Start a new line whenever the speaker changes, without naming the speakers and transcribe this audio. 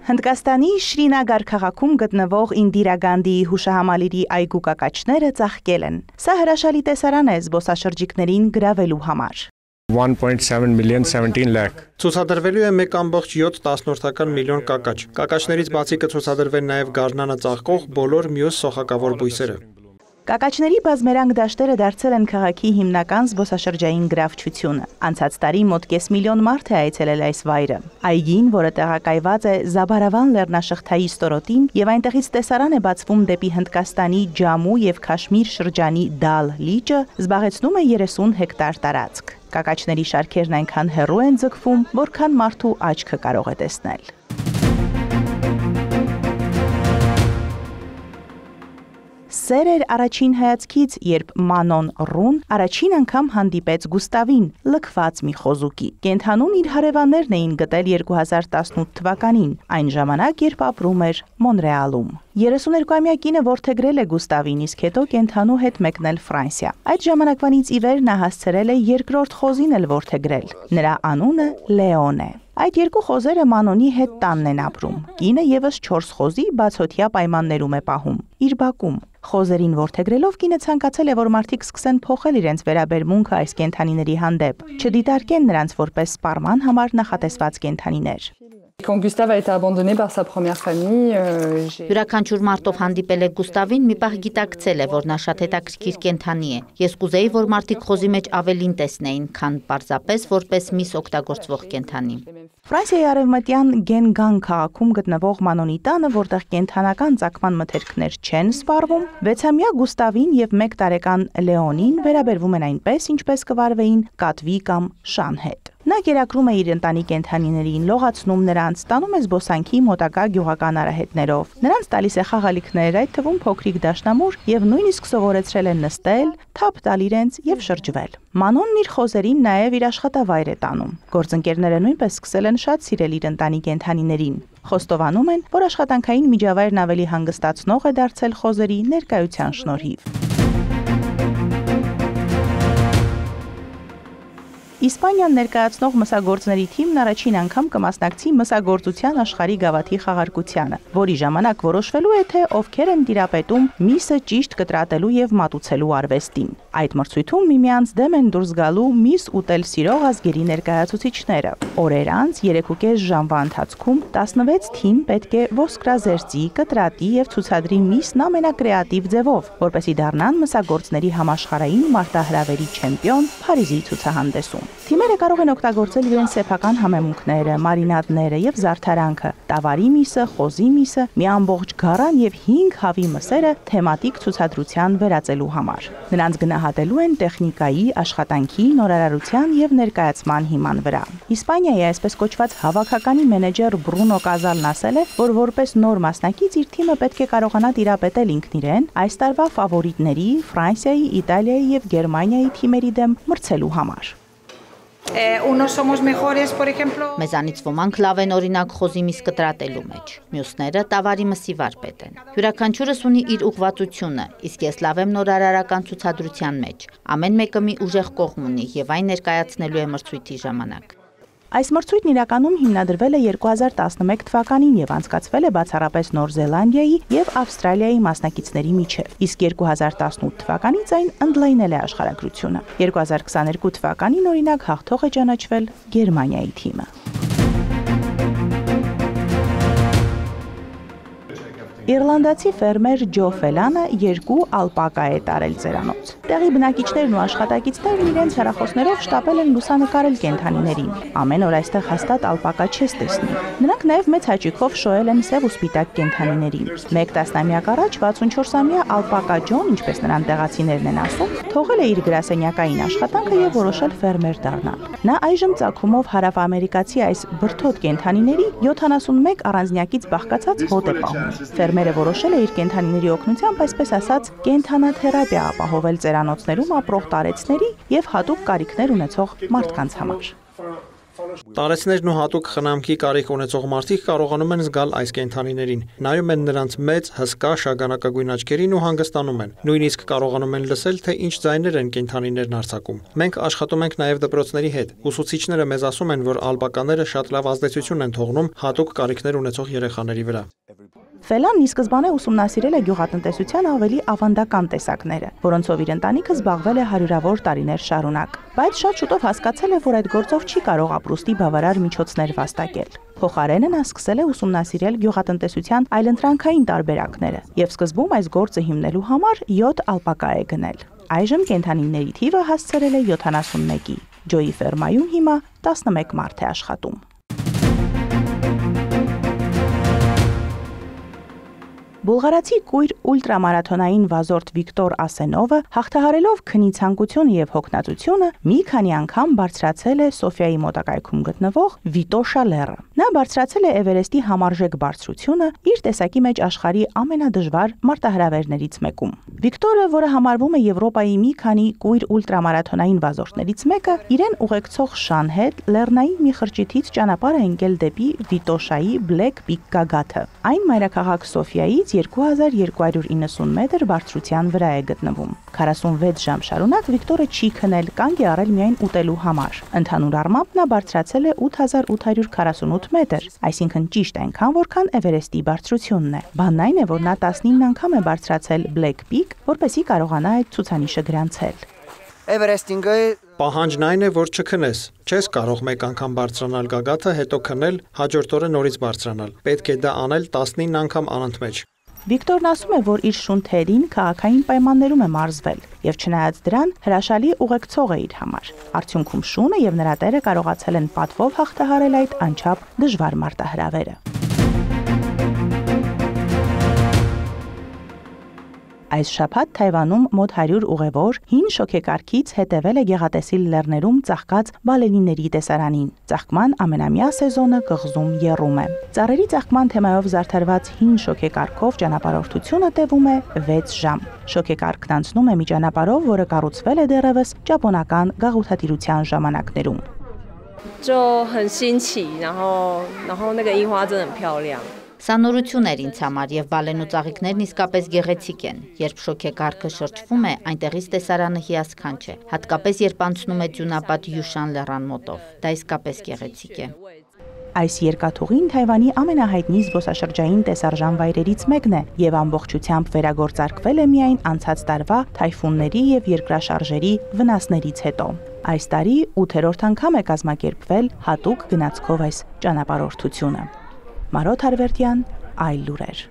Հնդկաստանի Շրինագար քաղաքում գտնվող Ինդիրա Գանդիի հուշահամալիրի այգու կակաչները ծաղկել են։ Սա հրաշալի տեսարան է զբոսաշրջիկներին գրավելու համար։
1.7 million 17 lakh։
Ցուցադրվելու է 1.7 միլիոն կակաչ։ Կակաչներից բացի կցուցադրվեն նաև գարնանը ծաղկող բոլոր մյուս սոխակավոր բույսերը։
Կակաչների բազմերանգ դաշտերը դարձել են քաղաքի հիմնական զբոսաշրջային գրավչությունը։ Անցած տարի մոտ կես միլիոն մարդ է այցելել այս վայրը։ Այգին, որը տեղակայված է Զաբարավան լեռնաշղթայի ստորոտին եւ այնտեղից տեսարան է բացվում դեպի Հնդկաստանի Ջամու եւ Քաշմիր շրջանի Դալ լիճը, զբաղեցնում է 30 հեկտար տարածք։ Կակաչների շարքերն այնքան հեռու են ձգվում, որքան մարդու աչքը կարող է տեսնել։ Սեր էր առաջին հայացքից, երբ Մանոն Ռուն առաջին անգամ հանդիպեց Գուստավին, լքված մի խոզուկի։ Կենդանուն իր հարևաններն էին գտել 2018 թվականին, այն ժամանակ, երբ ապրում էր Մոնրեալում։ 32-ամյա կինը որդեգրել է Գուստավին, իսկ հետո կենդանու հետ մեկնել Ֆրանսիա։ Այդ ժամանակվանից ի վեր նա հասցրել է երկրորդ խոզին էլ որդեգրել։ Նրա անունը Լեոն է։ Այդ երկու խոզերը Մանոնի հետ տանն են ապրում։ Կինը եւս 4 խոզի բացօթյա պայմաններում է պահում, իր բակում։ Խոզերին որդեգրելով կինը ցանկացել է, որ մարդիկ սկսեն փոխել իրենց վերաբերմունքը այս կենդանիների հանդեպ, չդիտարկեն նրանց որպես սպառման համար նախատեսված կենդանիներ։
Quand Gustave a été abandonné par sa première famille,
Յուրաքանչյուր մարդով հանդիպել է Գուստավին, մի պահ գիտակցել է, որ նա շատ հետաքրքիր կենդանի է։ Ես կուզեի, որ մարդիկ խոզի մեջ ավելին տեսնեին, քան պարզապես որպես միս օգտագործվող կենդանի։
Ֆրանսիայի արևմտյան Գենգան քաղաքում գտնվող Մանոնի տանը, որտեղ կենդանական ծագման մթերքներ չեն սպառվում, 6-ամյա Գուստավին եւ 1 տարեկան Լեոնին վերաբերվում են այնպես, ինչպես կվարվեին կատվի կամ շան հետ։ Նա կերակրում է իր ընտանի կենդանիներին, լողացնում նրանց, տանում է զբոսանքի մոտակա գյուղական արահետներով։ Նրանց տալիս է խաղալիքներ, այդ թվում փոքրիկ դաշնամուր եւ նույնիսկ սովորեցրել է նստել, թափ տալ իրենց եւ շրջվել։ Մանոնն իր խոզերին նաեւ իր աշխատավայր է տանում։ Գործընկերները նույնպես սկսել են շատ սիրել իր ընտանի կենդանիներին։ Խոստովանում են, որ աշխատանքային միջավայրն ավելի հանգստացնող է դարձել խոզերի ներկայության շնորհիվ։ Իսպանիան ներկայացնող մսագործների թիմն առաջին անգամ կմասնակցի մսագործության աշխարհի գավաթի խաղարկությանը, որի ժամանակ որոշվելու է, թե ովքեր են տիրապետում միսը ճիշտ կտրատելու եւ մատուցելու արվեստին։ Այդ մրցույթում միմյանց դեմ են դուրս գալու միս ուտել սիրող ազգերի ներկայացուցիչները։ Օրեր անց 3.5 ժամվա ընթացքում 16 թիմ պետք է ոսկրազերծի, կտրատի եւ ցուցադրի միսն ամենակրեատիվ ձևով, որպեսզի դառնան մսագործների համաշխարհային մարտահրավերի չեմպիոն Փարիզի ցուցահանդեսում։ Թիմերը կարող են օգտագործել իրենց սեփական համեմունքները, մարինադները եւ զարդարանքը, տավարի միսը, խոզի միսը, մի ամբողջ գարան եւ 5 հավի մսերը թեմատիկ ցուցադրության վերածելու համար։ Նրանց գնահատելու են տեխնիկայի, աշխատանքի, նորարարության եւ ներկայացման հիման վրա։ Իսպանիայի այսպես կոչված հավաքականի մենեջեր Բրունո Կազալն ասել է, որ որպես նոր մասնակից իր թիմը պետք է կարողանա տիրապետել ինքն իրեն այս տարվա ֆավորիտների Ֆրանսիայի, Իտալիայի եւ Գերմանիայի թիմերի դեմ մրցելու համար։
Մեզանից ոմանք լավ են օրինակ խոզի միս կտրատելու մեջ, մյուսները տավարի մսի վարպետ են։ Յուրաքանչյուրս ունի իր ուղղվածությունը, իսկ ես լավ եմ նորարարական ցուցադրության մեջ։ Ամեն մեկը մի ուժեղ կողմ ունի եւ այն ներկայացնելու է մրցույթի ժամանակ։
Այս մրցույթն իրականում հիմնադրվել է 2011 թվականին եւ անցկացվել է բացառապես Նոր Զելանդիայի եւ Ավստրալիայի մասնակիցների միջև, իսկ 2018 թվականից այն ընդլայնել է աշխարհագրությունը։ 2022 թվականին օրինակ հաղթող է ճանաչվել Գերմանիայի թիմը։ Իռլանդացի ֆերմեր Ջո Ֆելանը 2 ալպակա է տարել ծերանոց։ Տեղի բնակիչներն ու աշխատակիցներն իրենց հեռախոսներով շտապել են լուսանկարել կենդանիներին։ Ամեն օր այստեղ հաստատ ալպակա չես տեսնի։ Նրանք նաև մեծ հաճույքով շոյել են սև ու սպիտակ կենդանիներին։ 1 տասնամյակ առաջ 64-ամյա ալպակա Ջոն, ինչպես նրան տեղացիներն են ասում, թողել է իր գրասենյակային աշխատանքը եւ որոշել ֆերմեր դառնալ։ Նա այժմ ծագումով հարավամերիկացի այս բրդոտ կենդանիների 71 առանձնյակից բաղկացած հոտ է պահում։ Ֆերմերը որոշել է իր կենդանիների օգնությամբ, այսպես ասած, կենդանաթերապիա ապահովել ծերանոցներում ապրող տարեցների եւ հատուկ կարիքներ ունեցող մարդկանց համար։
Տարեցներն ու հատուկ խնամքի կարիք ունեցող մարդիկ կարողանում են զգալ այս կենդանիներին, նայում են նրանց մեծ, հսկա, շագանակագույն աչքերին ու հանգստանում են։ Նույնիսկ կարողանում են լսել, թե ինչ ձայներ են կենդանիներն արձակում։ Մենք աշխատում ենք նաև դպրոցների հետ։ Ուսուցիչները մեզ ասում են, որ ալպականները շատ լավ ազդեցություն են թողնում հատուկ կարիքներ ունեցող երեխաների վրա։
Ֆելանն ի սկզբանե ուսումնասիրել է գյուղատնտեսության ավելի ավանդական տեսակները, որոնցով իր ընտանիքը զբաղվել է հարյուրավոր տարիներ շարունակ, բայց շատ շուտով հասկացել է, որ այդ գործով չի կարող ապրուստի բավարար միջոցներ վաստակել։ Փոխարենը նա սկսել է ուսումնասիրել գյուղատնտեսության այլընտրանքային տարբերակները եւ սկզբում այս գործը հիմնելու համար 7 ալպակա է գնել։ Այժմ կենդանիների թիվը հասցրել է 71-ի։ Ջոյի ֆերմայում հիմա 11 մարդ է աշխատում։ Բուլղարացի կույր ուլտրամարաթոնային վազորդ Վիկտոր Ասենովը հաղթահարելով քնի ցանկությունը եւ հոգնածությունը մի քանի անգամ բարձրացել է Սոֆիայի մոտակայքում գտնվող Վիտոշա լեռը։ Նա բարձրացել է Էվերեստի համարժեք բարձրությունը իր տեսակի մեջ աշխարհի ամենադժվար մարտահրավերներից մեկում։ Վիկտորը, որը համարվում է Եվրոպայի մի քանի կույր ուլտրամարաթոնային վազորդներից մեկը, իրեն ուղեկցող շան հետ լեռնային մի խրճիթից ճանապարհ է ընկել դեպի Վիտոշայի Black Peak գագաթը։ Այն մայրաքաղաք Սոֆիայից 2290 մետր բարձրության վրա է գտնվում։ 46 ժամ շարունակ Վիկտորը չի քնել, կանգ է առել միայն ուտելու համար։ Ընդհանուր առմամբ նա բարձրացել է 8848 մետր, այսինքն ճիշտ այնքան, որքան Էվերեստի բարձրությունն է։ Բանն այն է, որ նա 19 անգամ է բարձրացել Black Peak, որպեսզի կարողանա այդ ցուցանիշը գրանցել։
Էվերեստինգը պահանջն այն է, որ չքնես։ Չես կարող մեկ անգամ բարձրանալ գագաթը, հետո քնել, հաջորդ օրը նորից բարձրանալ։ Պետք է դա անել 19 անգամ անընդմեջ։
Վիկտորն ասում է, որ իր շունթերին քաղաքային պայմաններում է մարզվել եւ չնայած դրան հրաշալի ուղեկցող է իր համար։ Արդյունքում շունը եւ նրա տերը կարողացել են պատվով հաղթահարել այդ անչափ դժվար մարտահրավերը։ Այս շաբաթ Թայվանում մոտ 100 ուղևոր հին շոքեկարգից հետևել է գեղատեսիլ լեռներում ծաղկած բալենիների տեսարանին։ Ծաղկման ամենամյա սեզոնը կղզում եռում է։ Ծառերի ծաղկման թեմայով զարդարված հին շոքեկարգով ճանապարհորդությունը տևում է 6 ժամ։ Շոքեկարգն անցնում է մի ճանապարհով, որը կառուցվել է դեռևս ճապոնական գաղութատիրության ժամանակներում։
就很新奇，然后那个樱花真的很漂亮。
Սա նորություն էր ինձ համար եւ բալենու ծաղիկներն իսկապես գեղեցիկ են։ Երբ շոքեկարգը շրջվում է, այնտեղից տեսարանը հիասքանչ է, հատկապես երբ անցնում է ձյունապատ Յուշան լեռան մոտով։ Դա իսկապես գեղեցիկ է։
Այս երկաթուղին Թայվանի ամենահայտնի զբոսաշրջային տեսարժան վայրերից մեկն է եւ ամբողջությամբ վերագործարկվել է միայն անցած տարվա թայֆունների եւ երկրաշարժերի վնասներից հետո։ Այս տարի 8-րդ անգամ է կազմակերպվել հատուկ գնացքով այս ճանապարհորդությունը։ Մարոտ Հարվերդյան, Այլ լուրեր։